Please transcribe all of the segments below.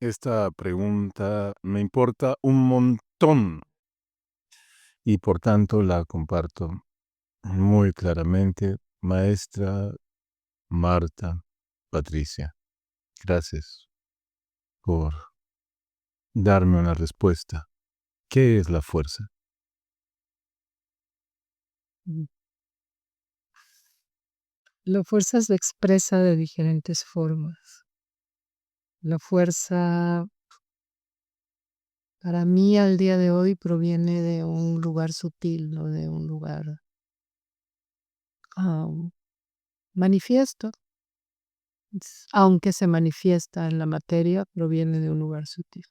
Esta pregunta me importa un montón y por tanto la comparto muy claramente. Maestra Marta Patricia, gracias por darme una respuesta. ¿Qué es la fuerza? Mm. La fuerza se expresa de diferentes formas. La fuerza, para mí, al día de hoy proviene de un lugar sutil, no de un lugar manifiesto. Aunque se manifiesta en la materia, proviene de un lugar sutil.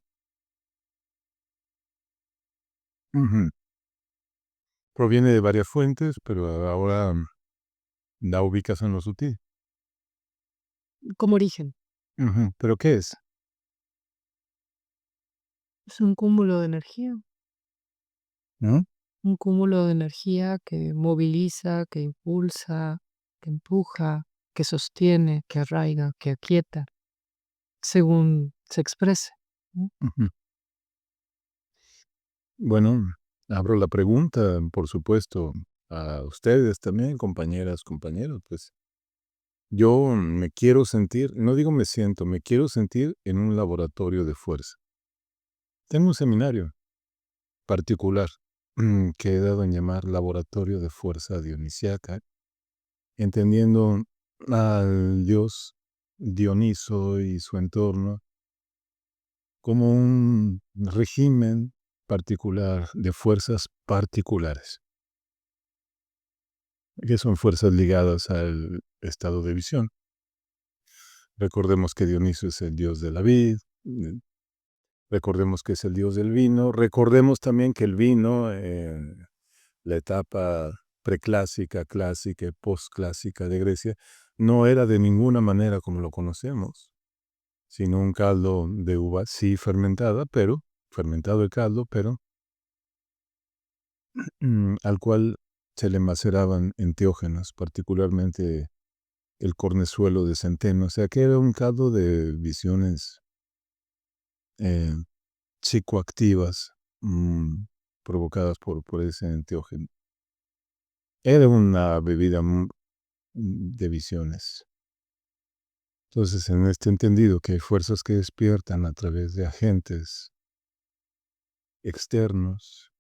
Ujú. Proviene de varias fuentes, pero ahora la ubicas en lo sutil. Como origen, Ujú. ¿Pero qué es? es un cúmulo de energía. ¿No? Un cúmulo de energía que moviliza, que impulsa, que empuja, que sostiene, que arraiga, que aquieta, según se exprese, ¿no? Ujú. Bueno, abro la pregunta, por supuesto, a ustedes también, compañeras, compañeros, pues yo me quiero sentir, no digo me siento, me quiero sentir en un laboratorio de fuerza. Tengo un seminario particular que he dado en llamar Laboratorio de Fuerza Dionisiaca, entendiendo al dios Dioniso y su entorno como un régimen particular de fuerzas particulares, que son fuerzas ligadas al estado de visión. Recordemos que Dioniso es el dios de la vid, recordemos que es el dios del vino, recordemos también que el vino, la etapa preclásica, clásica y postclásica de Grecia, no era de ninguna manera como lo conocemos, sino un caldo de uva, sí fermentada, pero, fermentado el caldo, pero al cual se le maceraban enteógenos, particularmente el cornezuelo de centeno, o sea que era un caldo de visiones eh, psicoactivas provocadas por ese enteógeno. Era una bebida de visiones. Entonces, en este entendido que hay fuerzas que despiertan a través de agentes externos,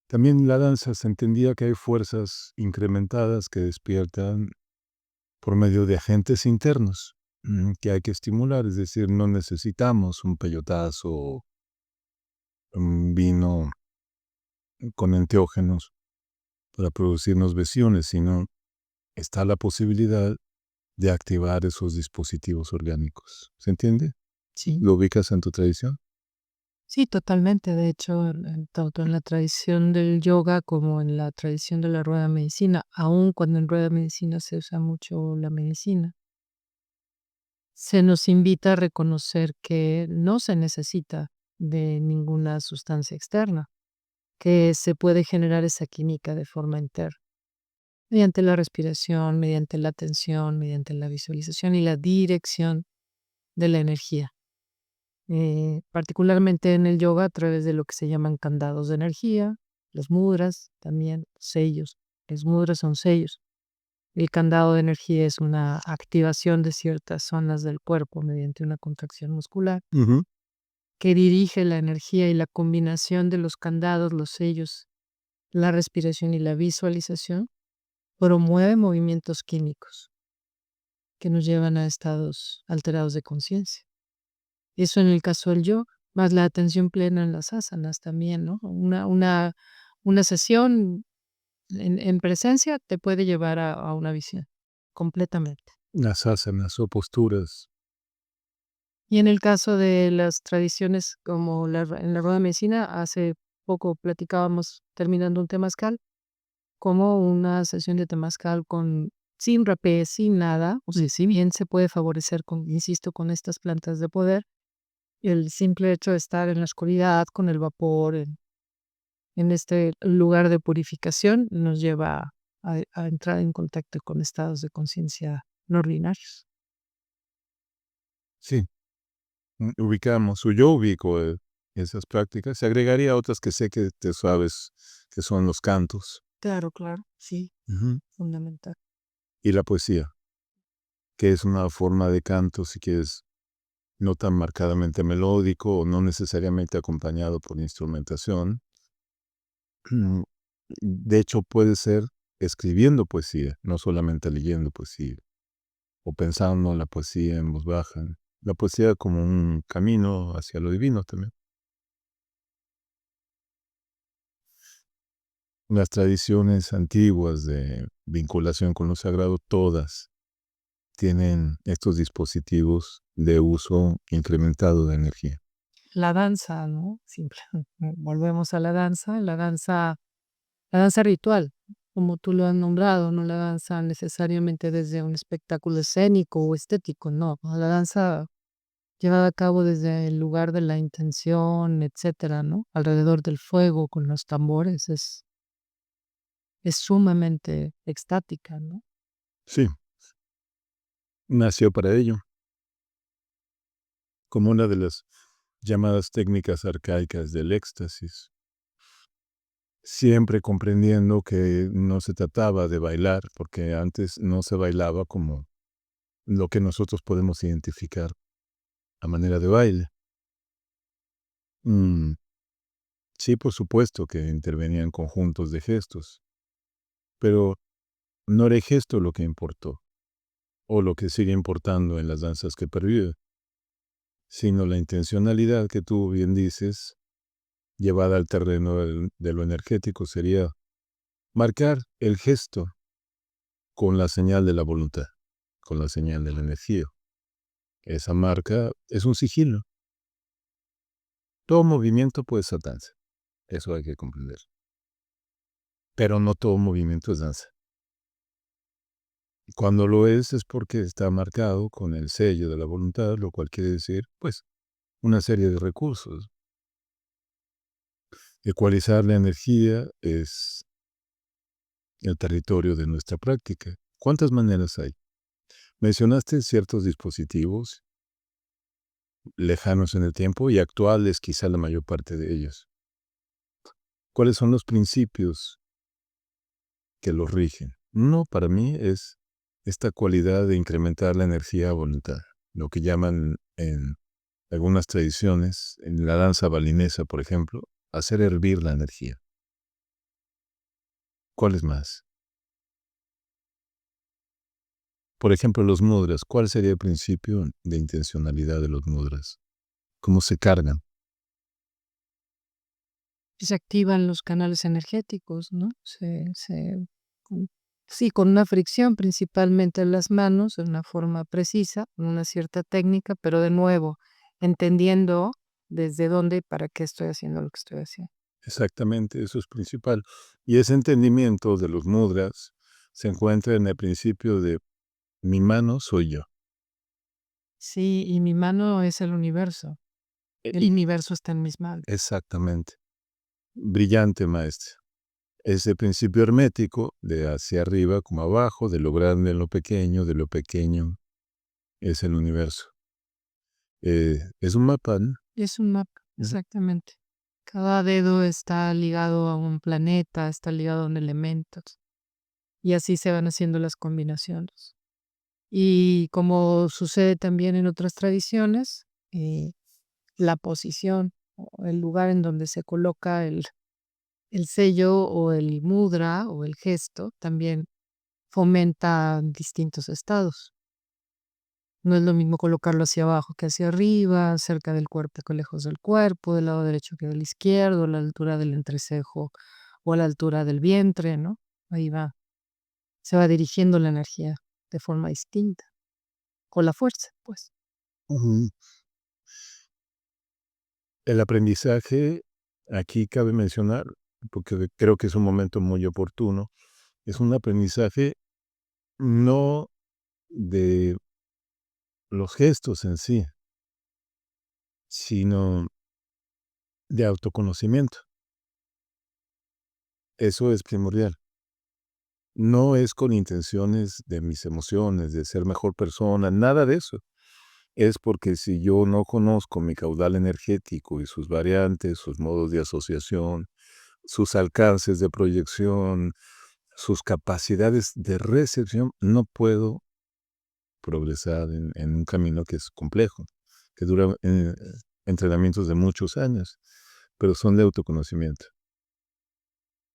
también en la danza se entendía que hay fuerzas incrementadas que despiertan por medio de agentes internos que hay que estimular, es decir, no necesitamos un peyotazo, un vino con enteógenos para producirnos visiones, sino está la posibilidad de activar esos dispositivos orgánicos. ¿Se entiende? Sí. ¿Lo ubicas en tu tradición? Sí, totalmente. De hecho, tanto en la tradición del yoga como en la tradición de la rueda medicina, aun cuando en rueda medicina se usa mucho la medicina, se nos invita a reconocer que no se necesita de ninguna sustancia externa, que se puede generar esa química de forma interna, mediante la respiración, mediante la atención, mediante la visualización y la dirección de la energía. Particularmente en el yoga a través de lo que se llaman candados de energía, los mudras, también sellos. Los mudras son sellos. El candado de energía es una activación de ciertas zonas del cuerpo mediante una contracción muscular Ujú. que dirige la energía, y la combinación de los candados, los sellos, la respiración y la visualización promueve movimientos químicos que nos llevan a estados alterados de conciencia. Eso en el caso del yoga, más la atención plena en las asanas también, ¿no? Una sesión en presencia te puede llevar a una visión, completamente. Las asanas o posturas. Y en el caso de las tradiciones como en la rueda de medicina, hace poco platicábamos, terminando un temazcal, como una sesión de temazcal sin rapé, sin nada, o sea, si bien se puede favorecer con, insisto, con estas plantas de poder, el simple hecho de estar en la oscuridad con el vapor en este lugar de purificación nos lleva a entrar en contacto con estados de conciencia no ordinarios. Sí, ubicamos, o yo ubico esas prácticas. Se agregaría otras que sé que te sabes, que son los cantos. Claro, claro, sí, Ujú. fundamental. Y la poesía, que es una forma de canto, si quieres, no tan marcadamente melódico o no necesariamente acompañado por instrumentación. De hecho, puede ser escribiendo poesía, no solamente leyendo poesía, o pensando la poesía en voz baja. La poesía como un camino hacia lo divino también. Las tradiciones antiguas de vinculación con lo sagrado, todas tienen estos dispositivos de uso incrementado de energía. La danza, ¿no? Simple, volvemos a la danza ritual, como tú lo has nombrado, no la danza necesariamente desde un espectáculo escénico o estético, no, la danza llevada a cabo desde el lugar de la intención, etcétera, ¿no? Alrededor del fuego con los tambores es sumamente extática, ¿no? Sí, nació para ello, como una de las llamadas técnicas arcaicas del éxtasis, siempre comprendiendo que no se trataba de bailar, porque antes no se bailaba como lo que nosotros podemos identificar a manera de baile. Mm, sí, por supuesto que intervenían conjuntos de gestos, pero no era el gesto lo que importó, o lo que sigue importando en las danzas que perviven, sino la intencionalidad que tú bien dices, llevada al terreno de lo energético, sería marcar el gesto con la señal de la voluntad, con la señal de la energía. Esa marca es un sigilo. Todo movimiento puede ser danza, eso hay que comprender. Pero no todo movimiento es danza. Cuando lo es porque está marcado con el sello de la voluntad, lo cual quiere decir, pues, una serie de recursos. Ecualizar la energía es el territorio de nuestra práctica. ¿Cuántas maneras hay? Mencionaste ciertos dispositivos lejanos en el tiempo y actuales, quizá la mayor parte de ellos. ¿Cuáles son los principios que los rigen? Uno, para mí, es esta cualidad de incrementar la energía a voluntad, lo que llaman en algunas tradiciones, en la danza balinesa, por ejemplo, hacer hervir la energía. ¿Cuáles más? Por ejemplo, los mudras. ¿Cuál sería el principio de intencionalidad de los mudras? ¿Cómo se cargan? Y se activan los canales energéticos, ¿no? Con sí, con una fricción principalmente en las manos, de una forma precisa, con una cierta técnica, pero de nuevo, entendiendo desde dónde y para qué estoy haciendo lo que estoy haciendo. Exactamente, eso es principal. Y ese entendimiento de los mudras se encuentra en el principio de mi mano soy yo. Sí, y mi mano es el universo. El Y universo está en mis manos. exactamente. Brillante, maestra. Ese principio hermético de hacia arriba como abajo, de lo grande en lo pequeño, de lo pequeño es el universo. Es un mapa, ¿no? Es un mapa, Ujú. exactamente. Cada dedo está ligado a un planeta, está ligado a un elemento, y así se van haciendo las combinaciones. Y como sucede también en otras tradiciones, la posición o el lugar en donde se coloca el sello o el mudra o el gesto también fomenta distintos estados. No es lo mismo colocarlo hacia abajo que hacia arriba, cerca del cuerpo que lejos del cuerpo, del lado derecho que del izquierdo, a la altura del entrecejo o a la altura del vientre, ¿no? Ahí va, se va dirigiendo la energía de forma distinta, con la fuerza, pues. Ujú. El aprendizaje, aquí cabe mencionar, porque creo que es un momento muy oportuno, es un aprendizaje no de los gestos en sí, sino de autoconocimiento. Eso es primordial. No es con intenciones de mis emociones, de ser mejor persona, nada de eso. es porque si yo no conozco mi caudal energético y sus variantes, sus modos de asociación, sus alcances de proyección, sus capacidades de recepción, no puedo progresar en un camino que es complejo, que dura entrenamientos de muchos años, pero son de autoconocimiento.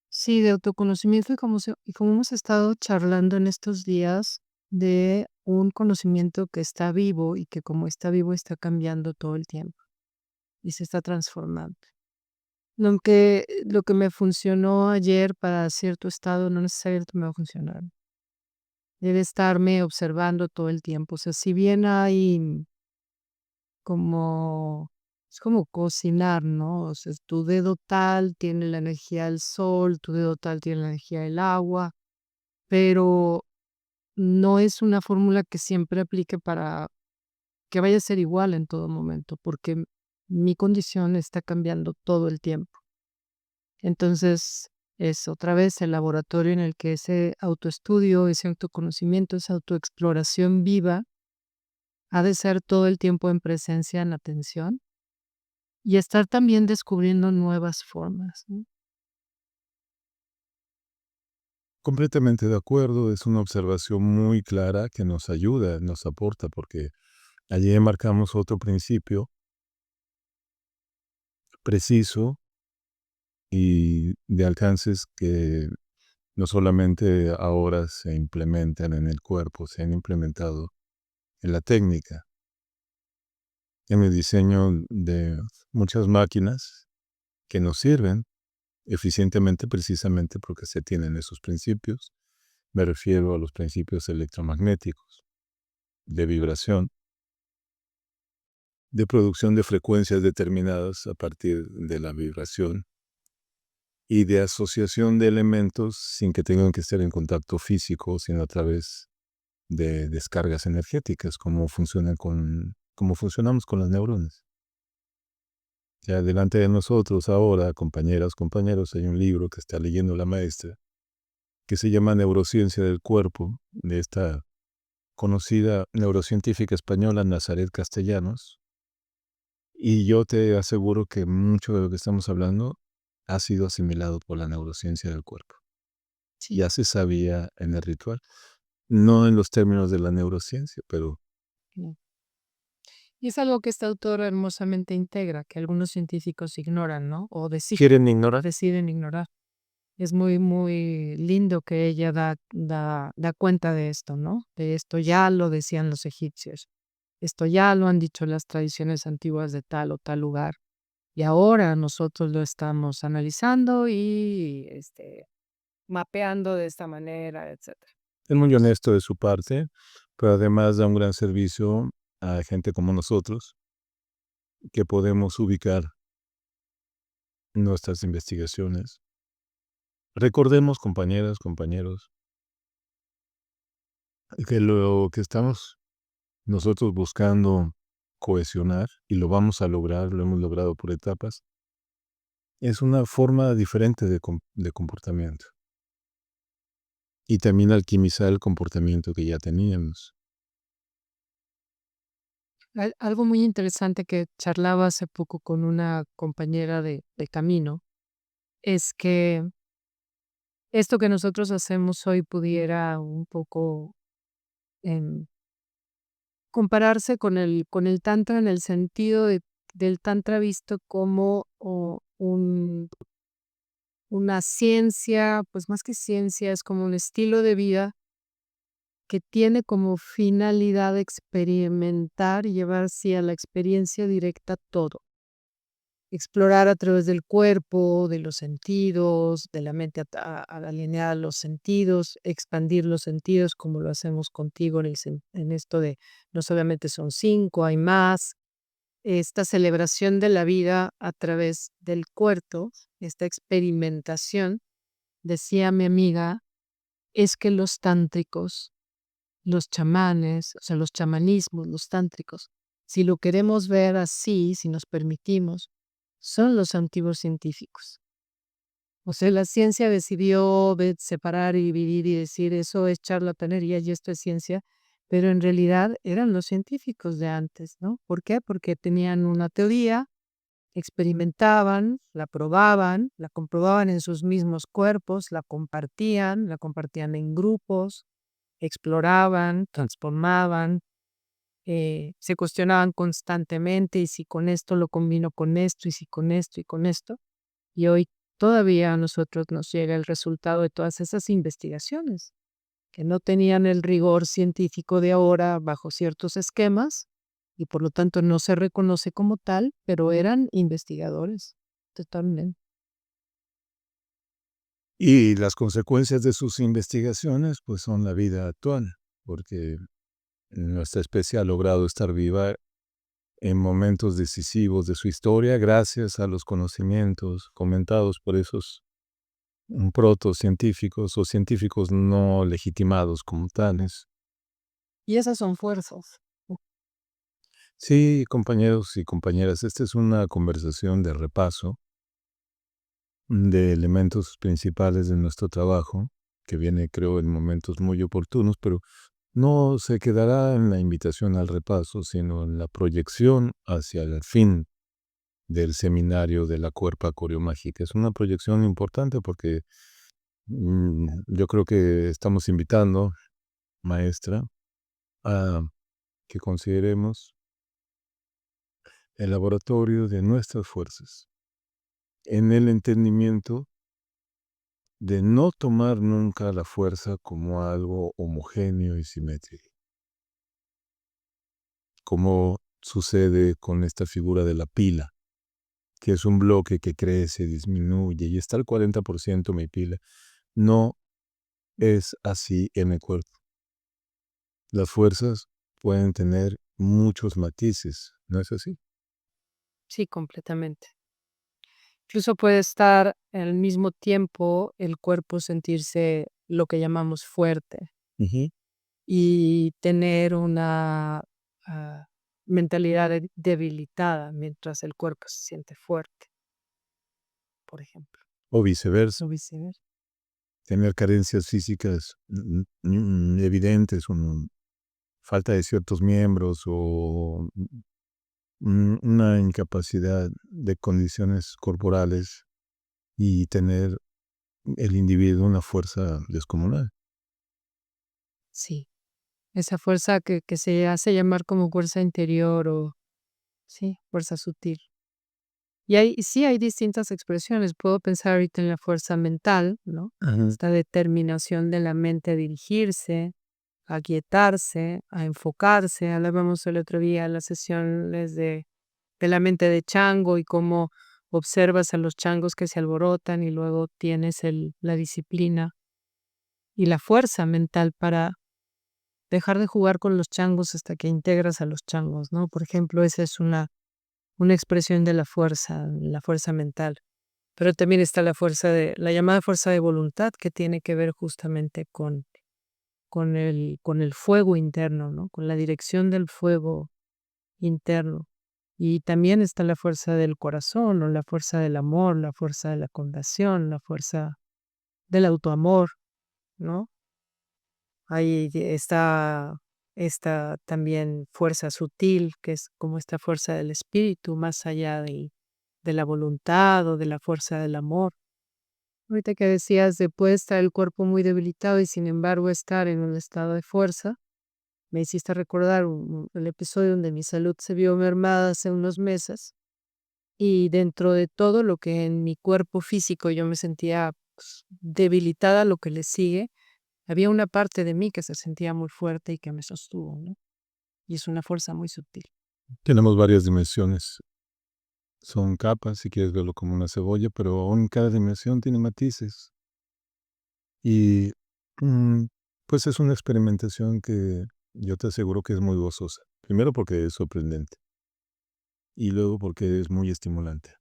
Sí, de autoconocimiento y como hemos estado charlando en estos días de un conocimiento que está vivo y que como está vivo está cambiando todo el tiempo y se está transformando. Lo que me funcionó ayer para cierto estado no necesariamente me va a funcionar. Debe estarme observando todo el tiempo. O sea, si bien hay como, es como cocinar, ¿no? O sea, tu dedo tal tiene la energía del sol, tu dedo tal tiene la energía del agua, pero no es una fórmula que siempre aplique para que vaya a ser igual en todo momento, porque mi condición está cambiando todo el tiempo. Entonces, es otra vez el laboratorio en el que ese autoestudio, ese autoconocimiento, esa autoexploración viva ha de ser todo el tiempo en presencia, en atención y estar también descubriendo nuevas formas, ¿no? Completamente de acuerdo, es una observación muy clara que nos ayuda, nos aporta, porque allí marcamos otro principio preciso y de alcances que no solamente ahora se implementan en el cuerpo, se han implementado en la técnica, en el diseño de muchas máquinas que nos sirven eficientemente precisamente porque se tienen esos principios. Me refiero a los principios electromagnéticos, de vibración, de producción de frecuencias determinadas a partir de la vibración y de asociación de elementos sin que tengan que estar en contacto físico, sino a través de descargas energéticas, como funcionamos con las neuronas. Ya delante de nosotros ahora, compañeras, compañeros, hay un libro que está leyendo la maestra, que se llama Neurociencia del Cuerpo, de esta conocida neurocientífica española Nazaret Castellanos, y yo te aseguro que mucho de lo que estamos hablando ha sido asimilado por la neurociencia del cuerpo. Sí. Ya se sabía en el ritual, no en los términos de la neurociencia, pero Mm. Y es algo que esta autora hermosamente integra, que algunos científicos ignoran, ¿no? O quieren ignorar. deciden ignorar. Es muy, muy lindo que ella da cuenta de esto, ¿no? De esto ya lo decían los egipcios, esto ya lo han dicho las tradiciones antiguas de tal o tal lugar, y ahora nosotros lo estamos analizando y, mapeando de esta manera, etcétera. Es muy honesto de su parte, pero además da un gran servicio a gente como nosotros, que podemos ubicar nuestras investigaciones. Recordemos, compañeras, compañeros, que lo que estamos nosotros buscando cohesionar, y lo vamos a lograr, lo hemos logrado por etapas, es una forma diferente de comportamiento. Y también alquimizar el comportamiento que ya teníamos. Algo muy interesante que charlaba hace poco con una compañera de camino es que esto que nosotros hacemos hoy pudiera un poco em, compararse con el tantra en el sentido del tantra visto como una ciencia, pues más que ciencia, es como un estilo de vida que tiene como finalidad experimentar y llevar así a la experiencia directa todo. Explorar a través del cuerpo, de los sentidos, de la mente alineada a los sentidos, expandir los sentidos como lo hacemos contigo en esto de no solamente son 5, hay más. Esta celebración de la vida a través del cuerpo, esta experimentación, decía mi amiga, es que los tántricos, los chamanes, o sea, los chamanismos, los tántricos, si lo queremos ver así, si nos permitimos, son los antiguos científicos. O sea, la ciencia decidió separar y dividir y decir eso es charlatanería y esto es ciencia, pero en realidad eran los científicos de antes, ¿no? ¿Por qué? Porque tenían una teoría, experimentaban, la probaban, la comprobaban en sus mismos cuerpos, la compartían en grupos, exploraban, transformaban, se cuestionaban constantemente, y si con esto lo combino con esto, y si con esto y con esto. Y hoy todavía a nosotros nos llega el resultado de todas esas investigaciones, que no tenían el rigor científico de ahora bajo ciertos esquemas, y por lo tanto no se reconoce como tal, pero eran investigadores, totalmente. Y las consecuencias de sus investigaciones, pues, son la vida actual, porque nuestra especie ha logrado estar viva en momentos decisivos de su historia gracias a los conocimientos comentados por esos protocientíficos o científicos no legitimados como tales. Y esas son fuerzas. Sí, compañeros y compañeras, esta es una conversación de repaso de elementos principales de nuestro trabajo, que viene, creo, en momentos muy oportunos, pero no se quedará en la invitación al repaso, sino en la proyección hacia el fin del seminario de la cuerpa coreomágica. Es una proyección importante porque yo creo que estamos invitando, maestra, a que consideremos el laboratorio de nuestras fuerzas en el entendimiento de no tomar nunca la fuerza como algo homogéneo y simétrico, como sucede con esta figura de la pila, que es un bloque que crece, disminuye y está al 40% mi pila. No es así en el cuerpo. Las fuerzas pueden tener muchos matices, ¿no es así? Sí, completamente. Incluso puede estar al mismo tiempo el cuerpo sentirse lo que llamamos fuerte Ujú. y tener una mentalidad debilitada mientras el cuerpo se siente fuerte, por ejemplo, O viceversa, o viceversa. tener carencias físicas evidentes, falta de ciertos miembros o una incapacidad de condiciones corporales y tener el individuo una fuerza descomunal. Sí, esa fuerza que se hace llamar como fuerza interior o, sí, fuerza sutil. Sí hay distintas expresiones. Puedo pensar ahorita en la fuerza mental, ¿no? Ajá. Esta determinación de la mente a dirigirse, a aquietarse, a enfocarse. Hablábamos el otro día en las sesiones de la mente de chango y cómo observas a los changos que se alborotan y luego tienes la disciplina y la fuerza mental para dejar de jugar con los changos hasta que integras a los changos, ¿no? Por ejemplo, esa es una expresión de la fuerza mental. Pero también está la llamada fuerza de voluntad, que tiene que ver justamente con el fuego interno, ¿no? Con la dirección del fuego interno. Y también está la fuerza del corazón, o la fuerza del amor, la fuerza de la compasión, la fuerza del autoamor, ¿no? Ahí está esta también fuerza sutil, que es como esta fuerza del espíritu, más allá de la voluntad o de la fuerza del amor. Ahorita que decías de puede estar el cuerpo muy debilitado y sin embargo estar en un estado de fuerza, me hiciste recordar el episodio donde mi salud se vio mermada hace unos meses, y dentro de todo lo que en mi cuerpo físico yo me sentía, pues, debilitada, lo que le sigue, había una parte de mí que se sentía muy fuerte y que me sostuvo, ¿no? Y es una fuerza muy sutil. Tenemos varias dimensiones. Son capas, si quieres verlo como una cebolla, pero aún cada dimensión tiene matices. Y mm, pues es una experimentación que yo te aseguro que es muy gozosa. Primero porque es sorprendente y luego porque es muy estimulante.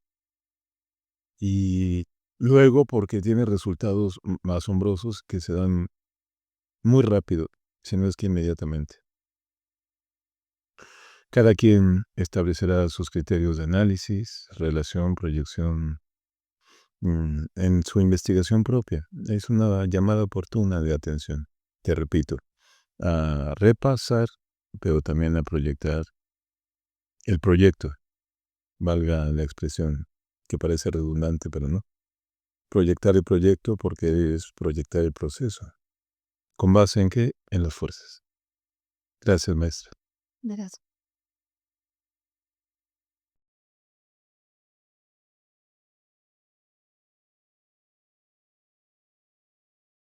Y luego porque tiene resultados asombrosos que se dan muy rápido, si no es que inmediatamente. Cada quien establecerá sus criterios de análisis, relación, proyección en su investigación propia. Es una llamada oportuna de atención, te repito. a repasar, pero también a proyectar el proyecto, valga la expresión, que parece redundante, pero no. Proyectar el proyecto porque es proyectar el proceso. ¿Con base en qué? En las fuerzas. Gracias, maestra. Gracias.